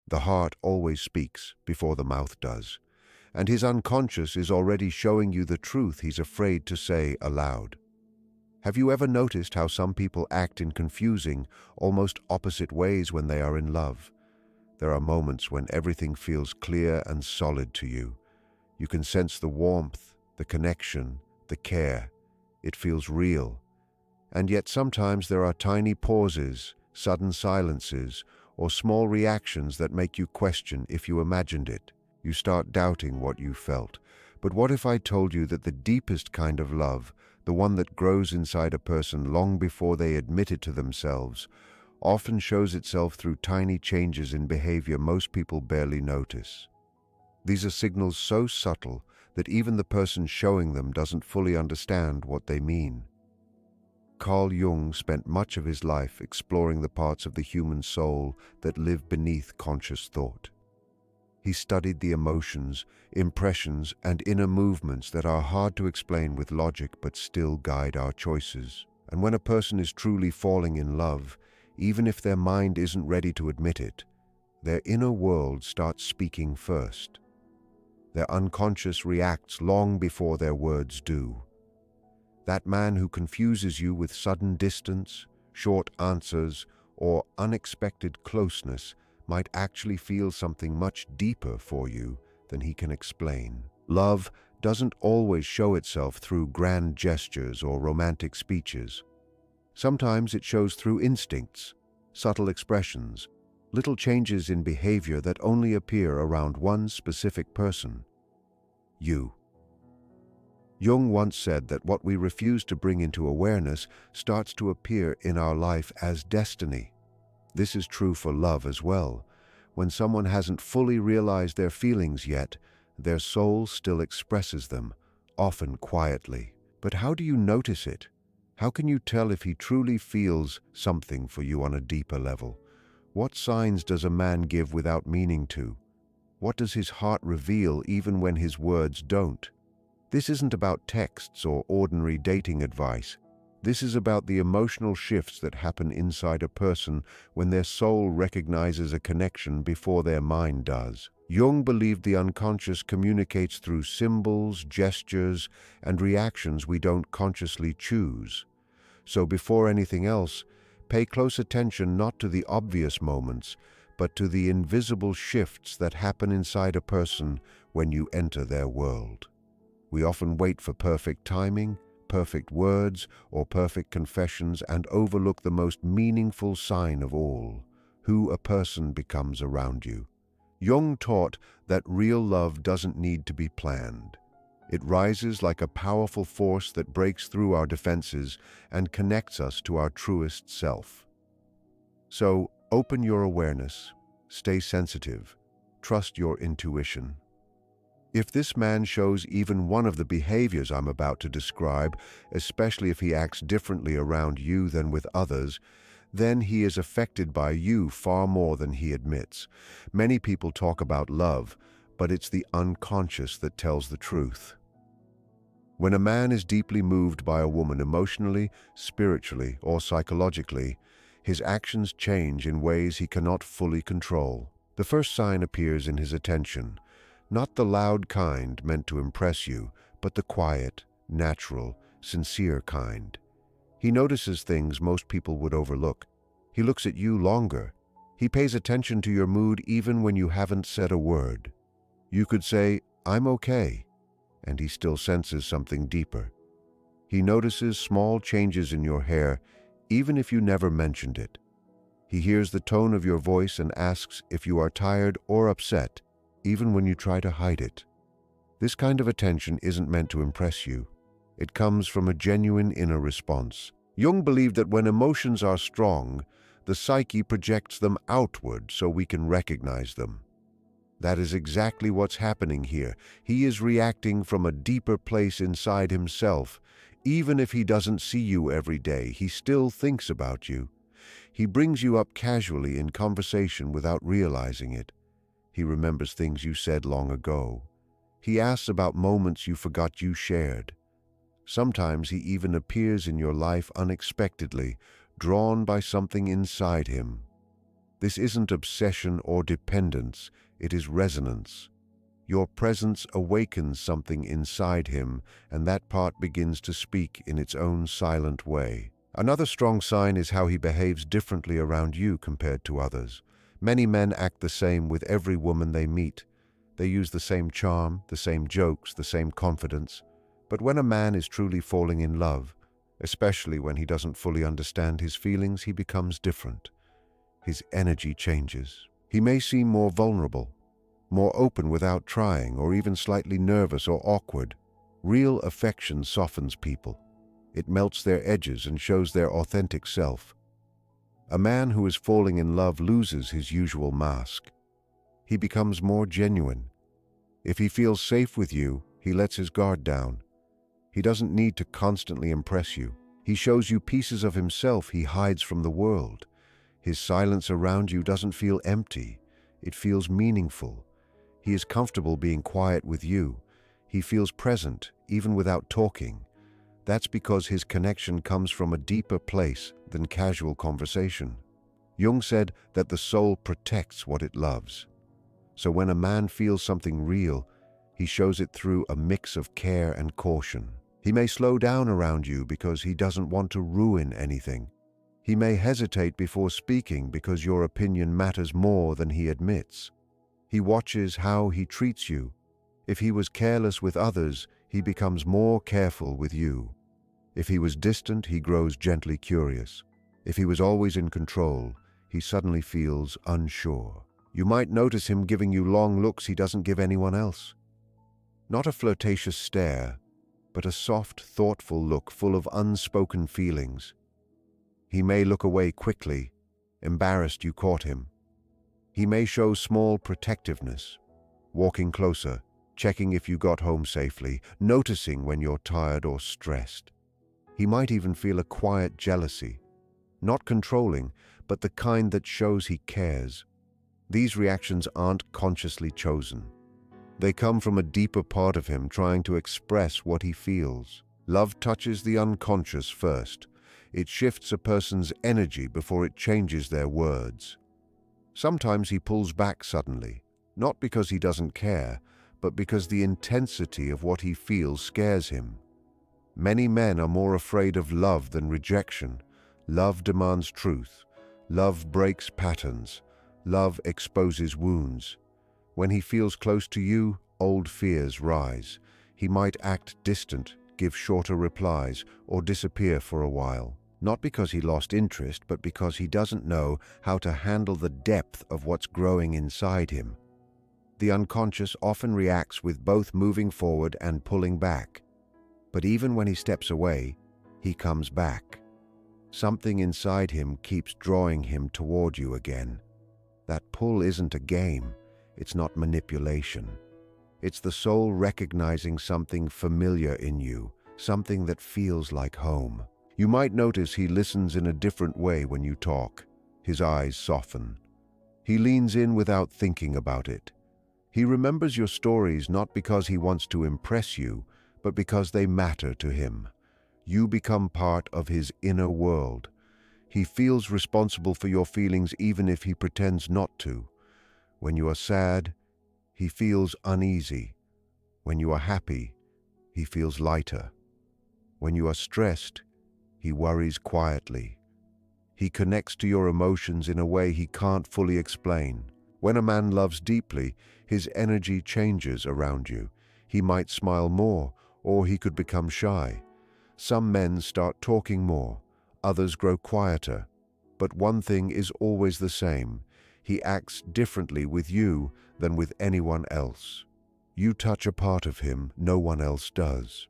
The heart always speaks before the mouth does, and his unconscious is already showing you the truth he's afraid to say aloud. Have you ever noticed how some people act in confusing, almost opposite ways when they are in love? There are moments when everything feels clear and solid to you. You can sense the warmth, the connection, the care. It feels real. And yet sometimes there are tiny pauses, sudden silences, or small reactions that make you question if you imagined it. You start doubting what you felt. But what if I told you that the deepest kind of love, the one that grows inside a person long before they admit it to themselves, often shows itself through tiny changes in behavior most people barely notice? These are signals so subtle that even the person showing them doesn't fully understand what they mean. Carl Jung spent much of his life exploring the parts of the human soul that live beneath conscious thought. He studied the emotions, impressions, and inner movements that are hard to explain with logic but still guide our choices. And when a person is truly falling in love, even if their mind isn't ready to admit it, their inner world starts speaking first. Their unconscious reacts long before their words do. That man who confuses you with sudden distance, short answers, or unexpected closeness might actually feel something much deeper for you than he can explain. Love doesn't always show itself through grand gestures or romantic speeches. Sometimes it shows through instincts, subtle expressions, little changes in behavior that only appear around one specific person: you. Jung once said that what we refuse to bring into awareness starts to appear in our life as destiny. This is true for love as well. When someone hasn't fully realized their feelings yet, their soul still expresses them, often quietly. But how do you notice it? How can you tell if he truly feels something for you on a deeper level? What signs does a man give without meaning to? What does his heart reveal even when his words don't? This isn't about texts or ordinary dating advice. This is about the emotional shifts that happen inside a person when their soul recognizes a connection before their mind does. Jung believed the unconscious communicates through symbols, gestures, and reactions we don't consciously choose. So before anything else, pay close attention not to the obvious moments, but to the invisible shifts that happen inside a person when you enter their world. We often wait for perfect timing, perfect words, or perfect confessions and overlook the most meaningful sign of all: who a person becomes around you. Jung taught that real love doesn't need to be planned. It rises like a powerful force that breaks through our defenses and connects us to our truest self. So, open your awareness, stay sensitive, trust your intuition. If this man shows even one of the behaviors I'm about to describe, especially if he acts differently around you than with others, then he is affected by you far more than he admits. Many people talk about love, but it's the unconscious that tells the truth. When a man is deeply moved by a woman emotionally, spiritually, or psychologically, his actions change in ways he cannot fully control. The first sign appears in his attention. Not the loud kind meant to impress you, but the quiet, natural, sincere kind. He notices things most people would overlook. He looks at you longer. He pays attention to your mood even when you haven't said a word. You could say, "I'm okay," and he still senses something deeper. He notices small changes in your hair, even if you never mentioned it. He hears the tone of your voice and asks if you are tired or upset, even when you try to hide it. This kind of attention isn't meant to impress you. It comes from a genuine inner response. Jung believed that when emotions are strong, the psyche projects them outward so we can recognize them. That is exactly what's happening here. He is reacting from a deeper place inside himself. Even if he doesn't see you every day, he still thinks about you. He brings you up casually in conversation without realizing it. He remembers things you said long ago. He asks about moments you forgot you shared. Sometimes he even appears in your life unexpectedly, drawn by something inside him. This isn't obsession or dependence, it is resonance. Your presence awakens something inside him, and that part begins to speak in its own silent way. Another strong sign is how he behaves differently around you compared to others. Many men act the same with every woman they meet. They use the same charm, the same jokes, the same confidence. But when a man is truly falling in love, especially when he doesn't fully understand his feelings, he becomes different. His energy changes. He may seem more vulnerable, more open without trying, or even slightly nervous or awkward. Real affection softens people. It melts their edges and shows their authentic self. A man who is falling in love loses his usual mask. He becomes more genuine. If he feels safe with you, he lets his guard down. He doesn't need to constantly impress you. He shows you pieces of himself he hides from the world. His silence around you doesn't feel empty. It feels meaningful. He is comfortable being quiet with you. He feels present, even without talking. That's because his connection comes from a deeper place than casual conversation. Jung said that the soul protects what it loves. So when a man feels something real, he shows it through a mix of care and caution. He may slow down around you because he doesn't want to ruin anything. He may hesitate before speaking because your opinion matters more than he admits. He watches how he treats you. If he was careless with others, he becomes more careful with you. If he was distant, he grows gently curious. If he was always in control, he suddenly feels unsure. You might notice him giving you long looks he doesn't give anyone else. Not a flirtatious stare, but a soft, thoughtful look full of unspoken feelings. He may look away quickly, embarrassed you caught him. He may show small protectiveness, walking closer, checking if you got home safely, noticing when you're tired or stressed. He might even feel a quiet jealousy, not controlling, but the kind that shows he cares. These reactions aren't consciously chosen. They come from a deeper part of him trying to express what he feels. Love touches the unconscious first. It shifts a person's energy before it changes their words. Sometimes he pulls back suddenly, not because he doesn't care, but because the intensity of what he feels scares him. Many men are more afraid of love than rejection. Love demands truth. Love breaks patterns. Love exposes wounds. When he feels close to you, old fears rise. He might act distant, give shorter replies, or disappear for a while. Not because he lost interest, but because he doesn't know how to handle the depth of what's growing inside him. The unconscious often reacts with both moving forward and pulling back. But even when he steps away, he comes back. Something inside him keeps drawing him toward you again. That pull isn't a game. It's not manipulation. It's the soul recognizing something familiar in you, something that feels like home. You might notice he listens in a different way when you talk. His eyes soften. He leans in without thinking about it. He remembers your stories not because he wants to impress you, but because they matter to him. You become part of his inner world. He feels responsible for your feelings even if he pretends not to. When you are sad, he feels uneasy. When you are happy, he feels lighter. When you are stressed, he worries quietly. He connects to your emotions in a way he can't fully explain. When a man loves deeply, his energy changes around you. He might smile more, or he could become shy. Some men start talking more, others grow quieter. But one thing is always the same. He acts differently with you than with anyone else. You touch a part of him no one else does.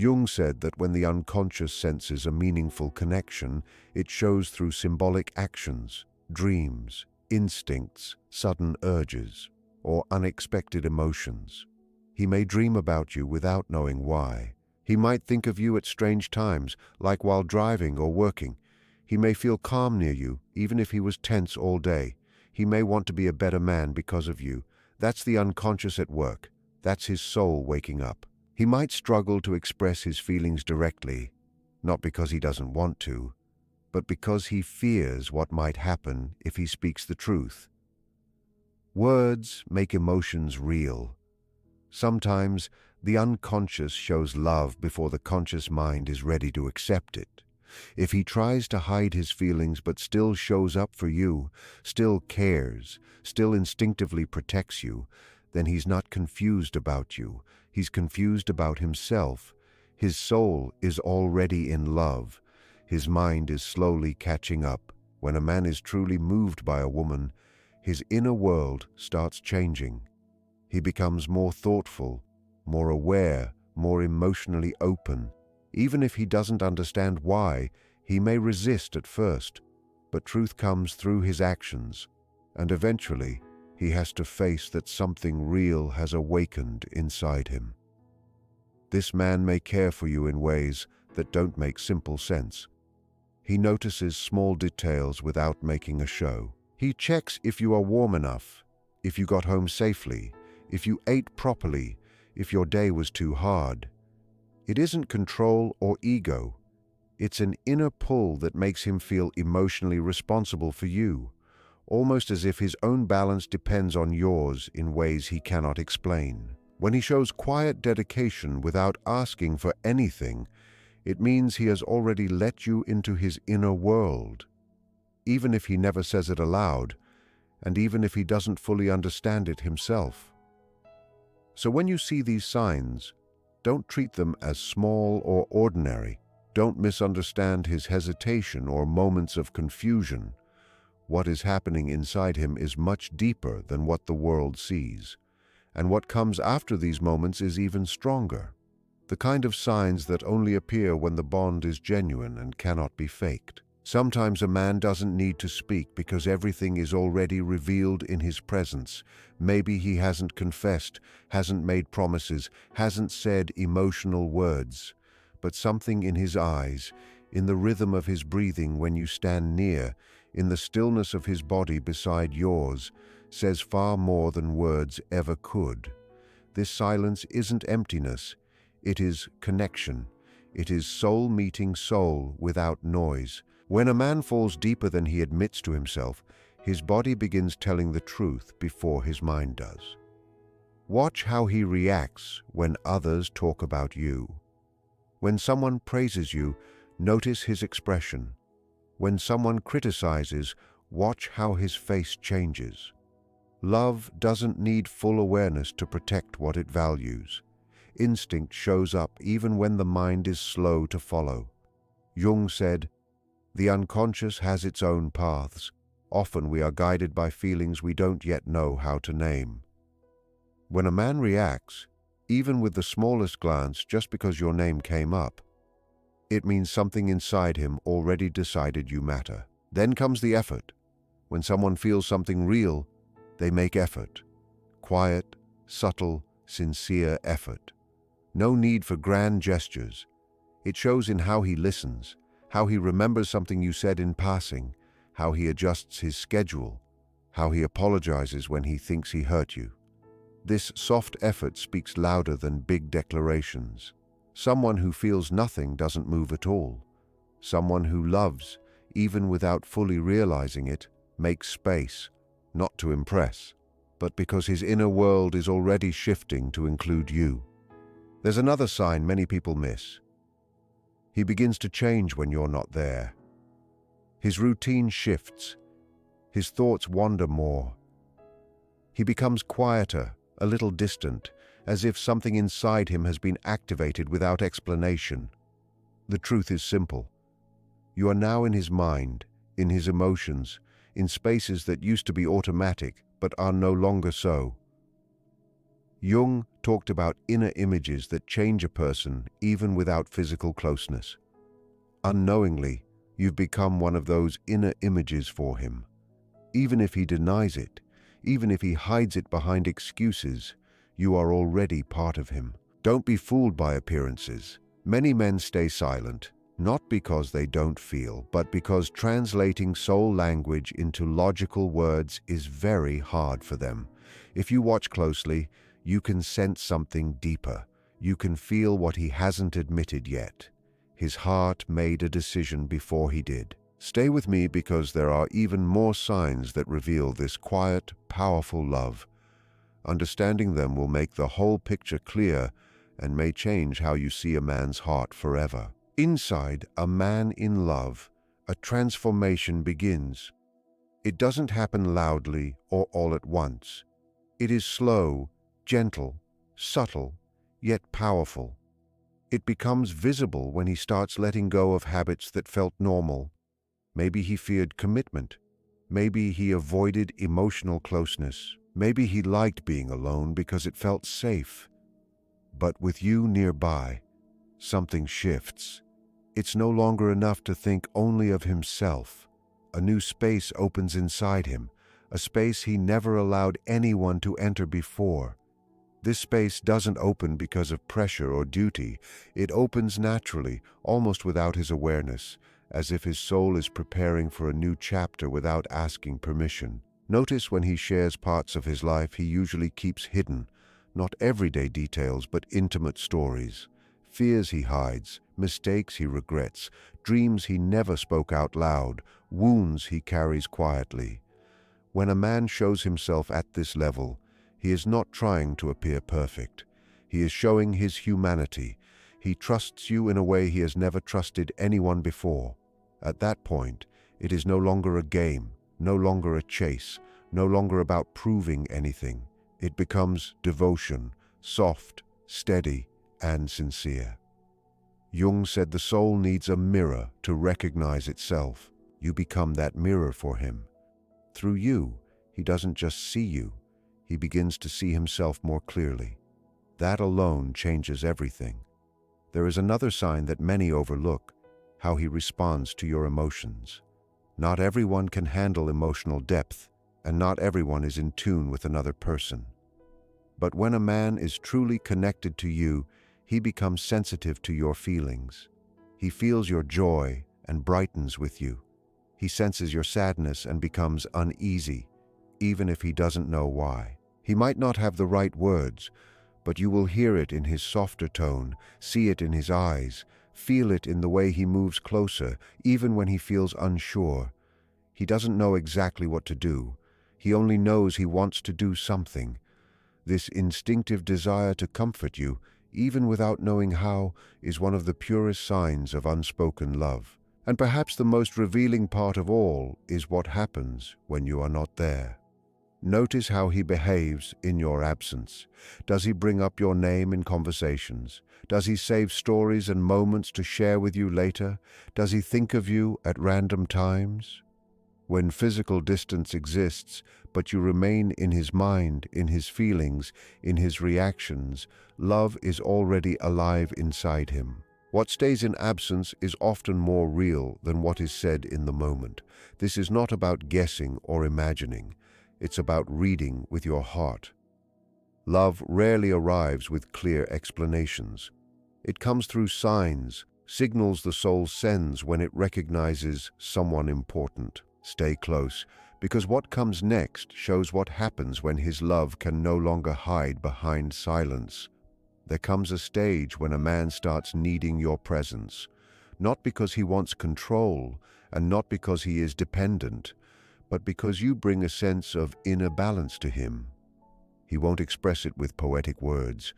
Jung said that when the unconscious senses a meaningful connection, it shows through symbolic actions, dreams, instincts, sudden urges, or unexpected emotions. He may dream about you without knowing why. He might think of you at strange times, like while driving or working. He may feel calm near you, even if he was tense all day. He may want to be a better man because of you. That's the unconscious at work. That's his soul waking up. He might struggle to express his feelings directly, not because he doesn't want to, but because he fears what might happen if he speaks the truth. Words make emotions real. Sometimes the unconscious shows love before the conscious mind is ready to accept it. If he tries to hide his feelings but still shows up for you, still cares, still instinctively protects you, then he's not confused about you. He's confused about himself. His soul is already in love. His mind is slowly catching up. When a man is truly moved by a woman, his inner world starts changing. He becomes more thoughtful, more aware, more emotionally open. Even if he doesn't understand why, he may resist at first, but truth comes through his actions, and eventually he has to face that something real has awakened inside him. This man may care for you in ways that don't make simple sense. He notices small details without making a show. He checks if you are warm enough, if you got home safely, if you ate properly, if your day was too hard. It isn't control or ego. It's an inner pull that makes him feel emotionally responsible for you, almost as if his own balance depends on yours in ways he cannot explain. When he shows quiet dedication without asking for anything, it means he has already let you into his inner world, even if he never says it aloud, and even if he doesn't fully understand it himself. So when you see these signs, don't treat them as small or ordinary. Don't misunderstand his hesitation or moments of confusion. What is happening inside him is much deeper than what the world sees. And what comes after these moments is even stronger. The kind of signs that only appear when the bond is genuine and cannot be faked. Sometimes a man doesn't need to speak because everything is already revealed in his presence. Maybe he hasn't confessed, hasn't made promises, hasn't said emotional words, but something in his eyes, in the rhythm of his breathing when you stand near, in the stillness of his body beside yours, says far more than words ever could. This silence isn't emptiness, it is connection. It is soul meeting soul without noise. When a man falls deeper than he admits to himself, his body begins telling the truth before his mind does. Watch how he reacts when others talk about you. When someone praises you, notice his expression. When someone criticizes, watch how his face changes. Love doesn't need full awareness to protect what it values. Instinct shows up even when the mind is slow to follow. Jung said, "The unconscious has its own paths. Often we are guided by feelings we don't yet know how to name." When a man reacts, even with the smallest glance just because your name came up, it means something inside him already decided you matter. Then comes the effort. When someone feels something real, they make effort. Quiet, subtle, sincere effort. No need for grand gestures. It shows in how he listens, how he remembers something you said in passing, how he adjusts his schedule, how he apologizes when he thinks he hurt you. This soft effort speaks louder than big declarations. Someone who feels nothing doesn't move at all. Someone who loves, even without fully realizing it, makes space, not to impress, but because his inner world is already shifting to include you. There's another sign many people miss. He begins to change when you're not there. His routine shifts. His thoughts wander more. He becomes quieter, a little distant, as if something inside him has been activated without explanation. The truth is simple. You are now in his mind, in his emotions, in spaces that used to be automatic but are no longer so. Jung talked about inner images that change a person even without physical closeness. Unknowingly, you've become one of those inner images for him. Even if he denies it, even if he hides it behind excuses, you are already part of him. Don't be fooled by appearances. Many men stay silent, not because they don't feel, but because translating soul language into logical words is very hard for them. If you watch closely, you can sense something deeper. You can feel what he hasn't admitted yet. His heart made a decision before he did. Stay with me because there are even more signs that reveal this quiet, powerful love. Understanding them will make the whole picture clear and may change how you see a man's heart forever. Inside a man in love, a transformation begins. It doesn't happen loudly or all at once. It is slow, gentle, subtle, yet powerful. It becomes visible when he starts letting go of habits that felt normal. Maybe he feared commitment. Maybe he avoided emotional closeness. Maybe he liked being alone because it felt safe. But with you nearby, something shifts. It's no longer enough to think only of himself. A new space opens inside him, a space he never allowed anyone to enter before. This space doesn't open because of pressure or duty. It opens naturally, almost without his awareness, as if his soul is preparing for a new chapter without asking permission. Notice when he shares parts of his life he usually keeps hidden, not everyday details but intimate stories. Fears he hides, mistakes he regrets, dreams he never spoke out loud, wounds he carries quietly. When a man shows himself at this level, he is not trying to appear perfect. He is showing his humanity. He trusts you in a way he has never trusted anyone before. At that point, it is no longer a game, no longer a chase, no longer about proving anything. It becomes devotion, soft, steady, and sincere. Jung said the soul needs a mirror to recognize itself. You become that mirror for him. Through you, he doesn't just see you, he begins to see himself more clearly. That alone changes everything. There is another sign that many overlook, how he responds to your emotions. Not everyone can handle emotional depth, and not everyone is in tune with another person. But when a man is truly connected to you, he becomes sensitive to your feelings. He feels your joy and brightens with you. He senses your sadness and becomes uneasy, even if he doesn't know why. He might not have the right words, but you will hear it in his softer tone, see it in his eyes, feel it in the way he moves closer, even when he feels unsure. He doesn't know exactly what to do. He only knows he wants to do something. This instinctive desire to comfort you, even without knowing how, is one of the purest signs of unspoken love. And perhaps the most revealing part of all is what happens when you are not there. Notice how he behaves in your absence. Does he bring up your name in conversations? Does he save stories and moments to share with you later? Does he think of you at random times? When physical distance exists, but you remain in his mind, in his feelings, in his reactions, love is already alive inside him. What stays in absence is often more real than what is said in the moment. This is not about guessing or imagining. It's about reading with your heart. Love rarely arrives with clear explanations. It comes through signs, signals the soul sends when it recognizes someone important. Stay close, because what comes next shows what happens when his love can no longer hide behind silence. There comes a stage when a man starts needing your presence, not because he wants control and not because he is dependent, but because you bring a sense of inner balance to him. He won't express it with poetic words.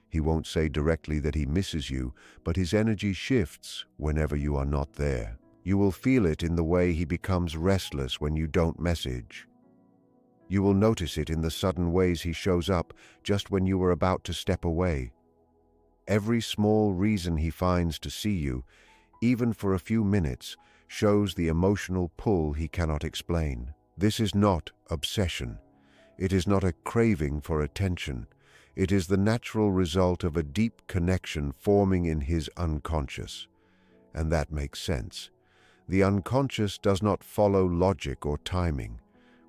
He won't say directly that he misses you, but his energy shifts whenever you are not there. You will feel it in the way he becomes restless when you don't message. You will notice it in the sudden ways he shows up just when you are about to step away. Every small reason he finds to see you, even for a few minutes, shows the emotional pull he cannot explain. This is not obsession. It is not a craving for attention. It is the natural result of a deep connection forming in his unconscious. And that makes sense. The unconscious does not follow logic or timing.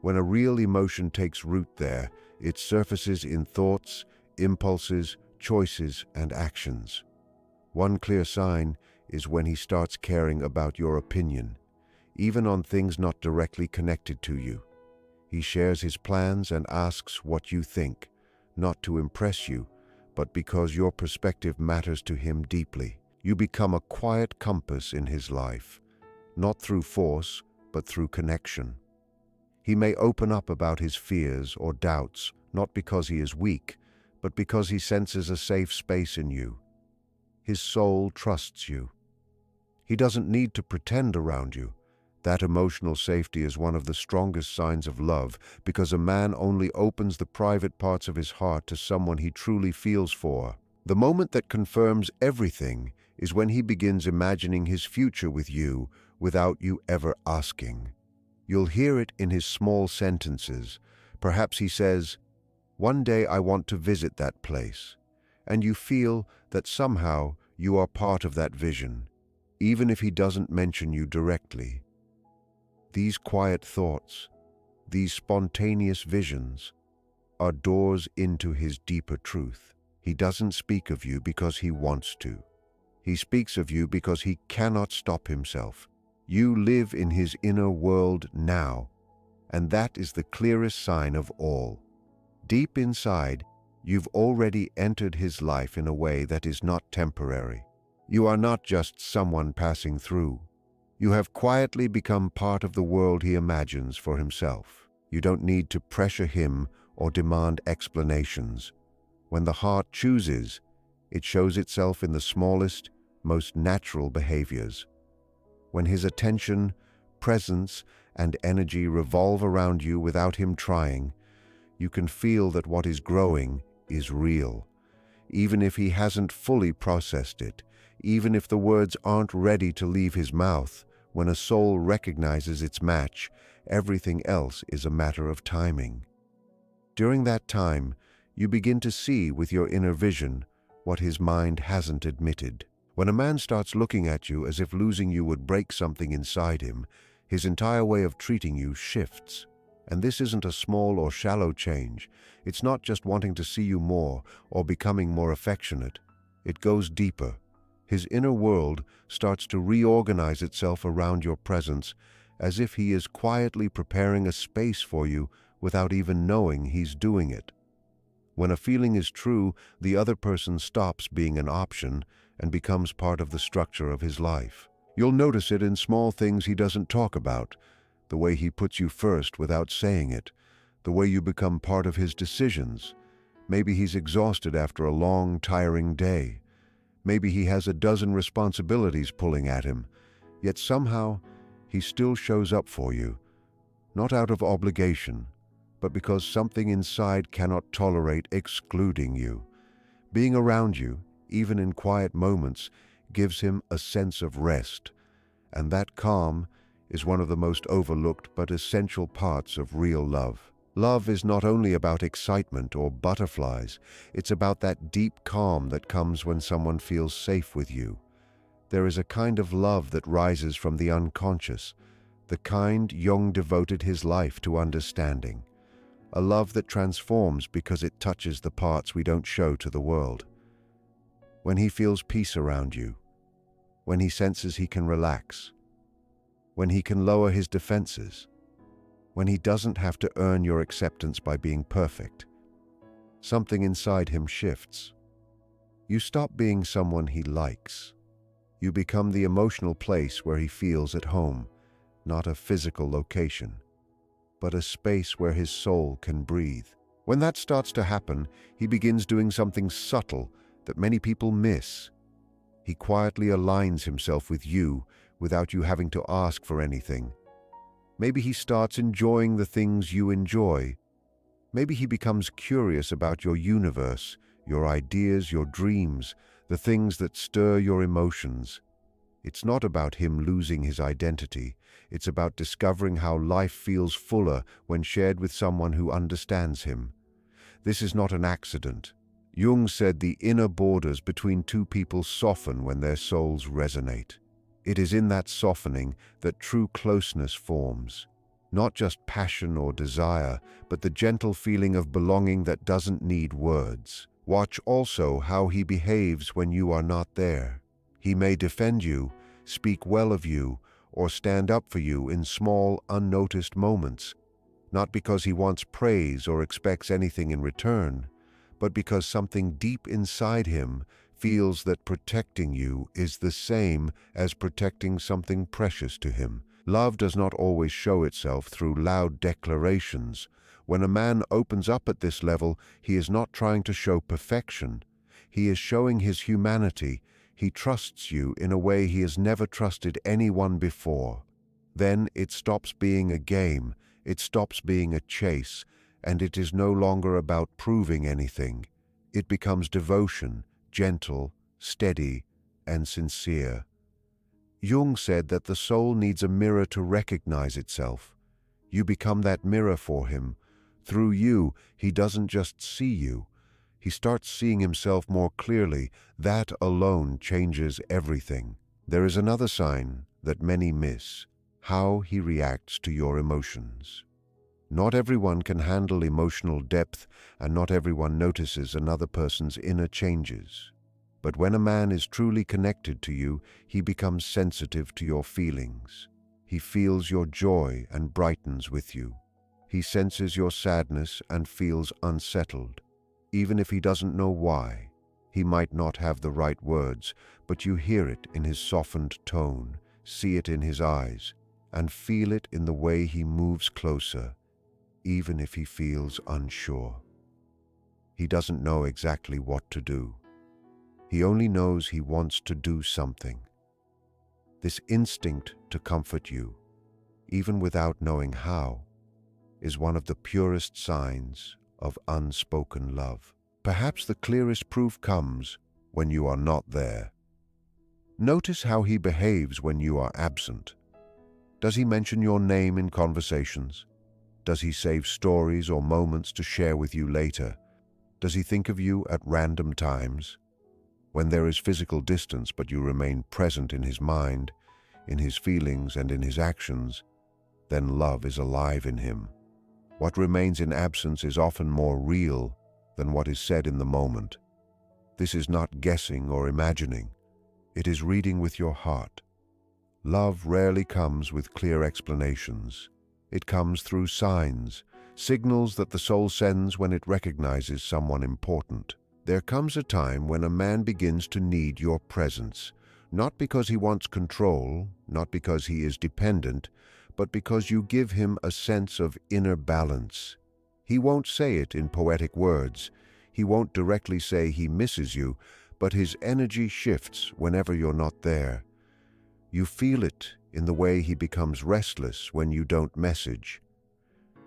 When a real emotion takes root there, it surfaces in thoughts, impulses, choices, and actions. One clear sign is when he starts caring about your opinion, even on things not directly connected to you. He shares his plans and asks what you think, not to impress you, but because your perspective matters to him deeply. You become a quiet compass in his life, not through force, but through connection. He may open up about his fears or doubts, not because he is weak, but because he senses a safe space in you. His soul trusts you. He doesn't need to pretend around you. That emotional safety is one of the strongest signs of love, because a man only opens the private parts of his heart to someone he truly feels for. The moment that confirms everything is when he begins imagining his future with you without you ever asking. You'll hear it in his small sentences. Perhaps he says, "One day I want to visit that place," and you feel that somehow you are part of that vision, even if he doesn't mention you directly. These quiet thoughts, these spontaneous visions, are doors into his deeper truth. He doesn't speak of you because he wants to. He speaks of you because he cannot stop himself. You live in his inner world now, and that is the clearest sign of all. Deep inside, you've already entered his life in a way that is not temporary. You are not just someone passing through. You have quietly become part of the world he imagines for himself. You don't need to pressure him or demand explanations. When the heart chooses, it shows itself in the smallest, most natural behaviors. When his attention, presence, and energy revolve around you without him trying, you can feel that what is growing is real. Even if he hasn't fully processed it, even if the words aren't ready to leave his mouth, when a soul recognizes its match, everything else is a matter of timing. During that time, you begin to see with your inner vision what his mind hasn't admitted. When a man starts looking at you as if losing you would break something inside him, his entire way of treating you shifts. And this isn't a small or shallow change. It's not just wanting to see you more or becoming more affectionate. It goes deeper. His inner world starts to reorganize itself around your presence, as if he is quietly preparing a space for you without even knowing he's doing it. When a feeling is true, the other person stops being an option and becomes part of the structure of his life. You'll notice it in small things he doesn't talk about, the way he puts you first without saying it, the way you become part of his decisions. Maybe he's exhausted after a long, tiring day. Maybe he has a dozen responsibilities pulling at him, yet somehow he still shows up for you, not out of obligation, but because something inside cannot tolerate excluding you. Being around you, even in quiet moments, gives him a sense of rest, and that calm is one of the most overlooked but essential parts of real love. Love is not only about excitement or butterflies, it's about that deep calm that comes when someone feels safe with you. There is a kind of love that rises from the unconscious, the kind Jung devoted his life to understanding. A love that transforms because it touches the parts we don't show to the world. When he feels peace around you, when he senses he can relax, when he can lower his defenses, when he doesn't have to earn your acceptance by being perfect, something inside him shifts. You stop being someone he likes. You become the emotional place where he feels at home, not a physical location, but a space where his soul can breathe. When that starts to happen, he begins doing something subtle that many people miss. He quietly aligns himself with you without you having to ask for anything. Maybe he starts enjoying the things you enjoy. Maybe he becomes curious about your universe, your ideas, your dreams, the things that stir your emotions. It's not about him losing his identity. It's about discovering how life feels fuller when shared with someone who understands him. This is not an accident. Jung said the inner borders between two people soften when their souls resonate. It is in that softening that true closeness forms. Not just passion or desire, but the gentle feeling of belonging that doesn't need words. Watch also how he behaves when you are not there. He may defend you, speak well of you, or stand up for you in small, unnoticed moments, not because he wants praise or expects anything in return, but because something deep inside him feels that protecting you is the same as protecting something precious to him. Love does not always show itself through loud declarations. When a man opens up at this level, he is not trying to show perfection. He is showing his humanity. He trusts you in a way he has never trusted anyone before. Then it stops being a game, it stops being a chase, and it is no longer about proving anything. It becomes devotion, gentle, steady, and sincere. Jung said that the soul needs a mirror to recognize itself. You become that mirror for him. Through you, he doesn't just see you. He starts seeing himself more clearly. That alone changes everything. There is another sign that many miss: how he reacts to your emotions. Not everyone can handle emotional depth, and not everyone notices another person's inner changes. But when a man is truly connected to you, he becomes sensitive to your feelings. He feels your joy and brightens with you. He senses your sadness and feels unsettled. Even if he doesn't know why, he might not have the right words, but you hear it in his softened tone, see it in his eyes, and feel it in the way he moves closer, even if he feels unsure. He doesn't know exactly what to do. He only knows he wants to do something. This instinct to comfort you, even without knowing how, is one of the purest signs of unspoken love. Perhaps the clearest proof comes when you are not there. Notice how he behaves when you are absent. Does he mention your name in conversations? Does he save stories or moments to share with you later? Does he think of you at random times? When there is physical distance but you remain present in his mind, in his feelings and in his actions, then love is alive in him. What remains in absence is often more real than what is said in the moment. This is not guessing or imagining. It is reading with your heart. Love rarely comes with clear explanations. It comes through signs, signals that the soul sends when it recognizes someone important. There comes a time when a man begins to need your presence, not because he wants control, not because he is dependent, but because you give him a sense of inner balance. He won't say it in poetic words. He won't directly say he misses you, but his energy shifts whenever you're not there. You feel it in the way he becomes restless when you don't message.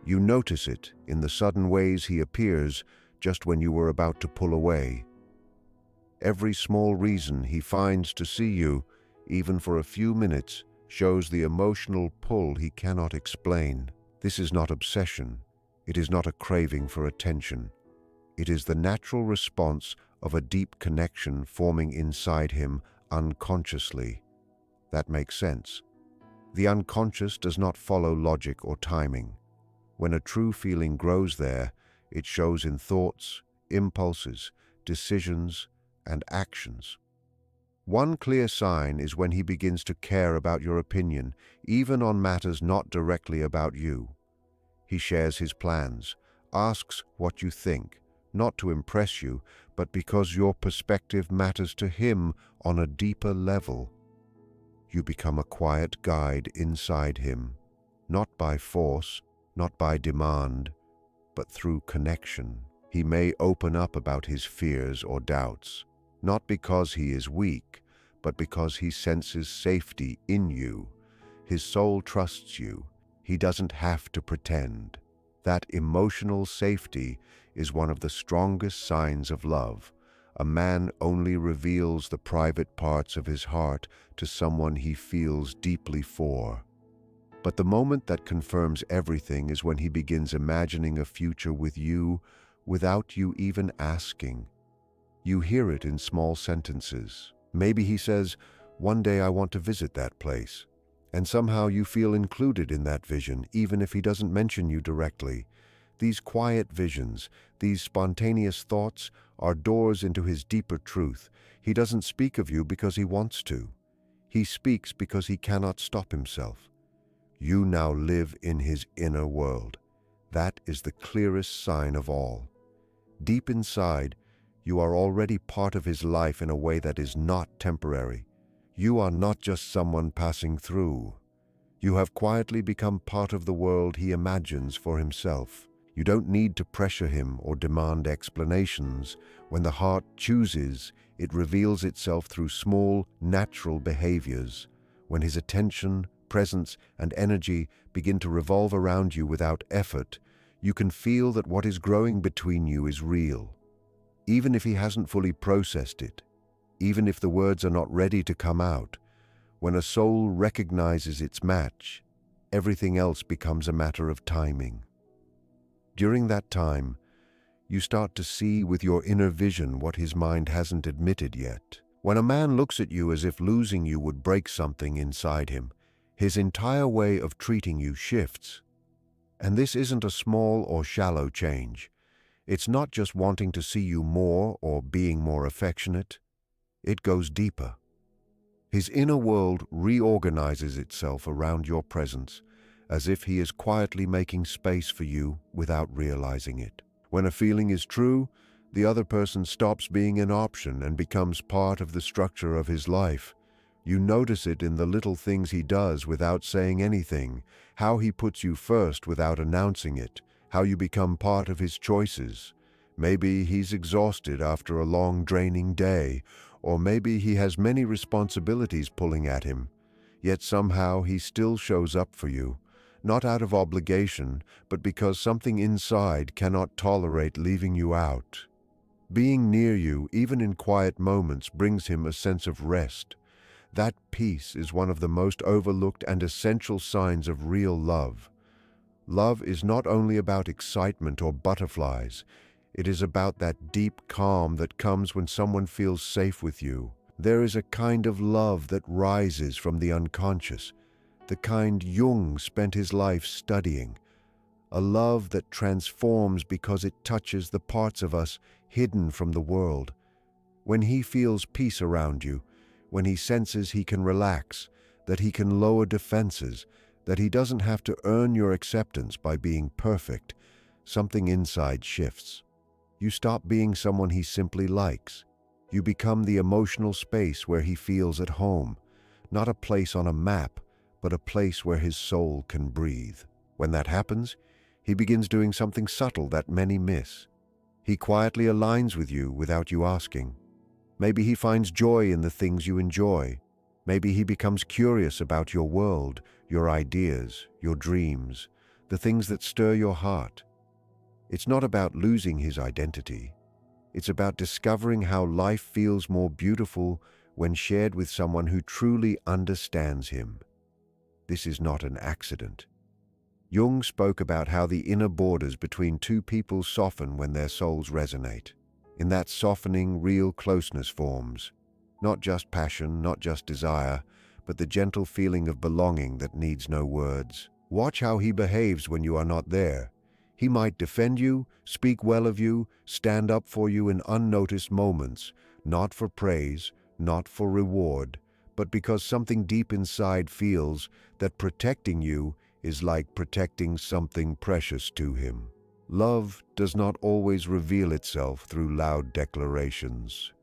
You notice it in the sudden ways he appears just when you were about to pull away. Every small reason he finds to see you, even for a few minutes, shows the emotional pull he cannot explain. This is not obsession. It is not a craving for attention. It is the natural response of a deep connection forming inside him unconsciously. That makes sense. The unconscious does not follow logic or timing. When a true feeling grows there, it shows in thoughts, impulses, decisions, and actions. One clear sign is when he begins to care about your opinion, even on matters not directly about you. He shares his plans, asks what you think, not to impress you, but because your perspective matters to him on a deeper level. You become a quiet guide inside him, not by force, not by demand, but through connection. He may open up about his fears or doubts, not because he is weak, but because he senses safety in you. His soul trusts you. He doesn't have to pretend. That emotional safety is one of the strongest signs of love. A man only reveals the private parts of his heart to someone he feels deeply for. But the moment that confirms everything is when he begins imagining a future with you without you even asking. You hear it in small sentences. Maybe he says, "One day I want to visit that place." And somehow you feel included in that vision, even if he doesn't mention you directly. These quiet visions, these spontaneous thoughts, are doors into his deeper truth. He doesn't speak of you because he wants to. He speaks because he cannot stop himself. You now live in his inner world. That is the clearest sign of all. Deep inside, You are already part of his life in a way that is not temporary. You are not just someone passing through. You have quietly become part of the world he imagines for himself. You don't need to pressure him or demand explanations. When the heart chooses, it reveals itself through small, natural behaviors. When his attention, presence, and energy begin to revolve around you without effort, you can feel that what is growing between you is real. Even if he hasn't fully processed it, even if the words are not ready to come out, when a soul recognizes its match, everything else becomes a matter of timing. During that time, you start to see with your inner vision what his mind hasn't admitted yet. When a man looks at you as if losing you would break something inside him, his entire way of treating you shifts. And this isn't a small or shallow change. It's not just wanting to see you more or being more affectionate. It goes deeper. His inner world reorganizes itself around your presence, as if he is quietly making space for you without realizing it. When a feeling is true, the other person stops being an option and becomes part of the structure of his life. You notice it in the little things he does without saying anything, how he puts you first without announcing it, how you become part of his choices. Maybe he's exhausted after a long, draining day, or maybe he has many responsibilities pulling at him. Yet somehow he still shows up for you, not out of obligation, but because something inside cannot tolerate leaving you out. Being near you, even in quiet moments, brings him a sense of rest. That peace is one of the most overlooked and essential signs of real love. Love is not only about excitement or butterflies. It is about that deep calm that comes when someone feels safe with you. There is a kind of love that rises from the unconscious, the kind Jung spent his life studying. A love that transforms because it touches the parts of us hidden from the world. When he feels peace around you, when he senses he can relax, that he can lower defenses, that he doesn't have to earn your acceptance by being perfect, something inside shifts. You stop being someone he simply likes. You become the emotional space where he feels at home, not a place on a map, but a place where his soul can breathe. When that happens, he begins doing something subtle that many miss. He quietly aligns with you without you asking. Maybe he finds joy in the things you enjoy. Maybe he becomes curious about your world, your ideas, your dreams, the things that stir your heart. It's not about losing his identity. It's about discovering how life feels more beautiful when shared with someone who truly understands him. This is not an accident. Jung spoke about how the inner borders between two people soften when their souls resonate. In that softening, real closeness forms. Not just passion, not just desire, but the gentle feeling of belonging that needs no words. Watch how he behaves when you are not there. He might defend you, speak well of you, stand up for you in unnoticed moments, not for praise, not for reward, but because something deep inside feels that protecting you is like protecting something precious to him. Love does not always reveal itself through loud declarations.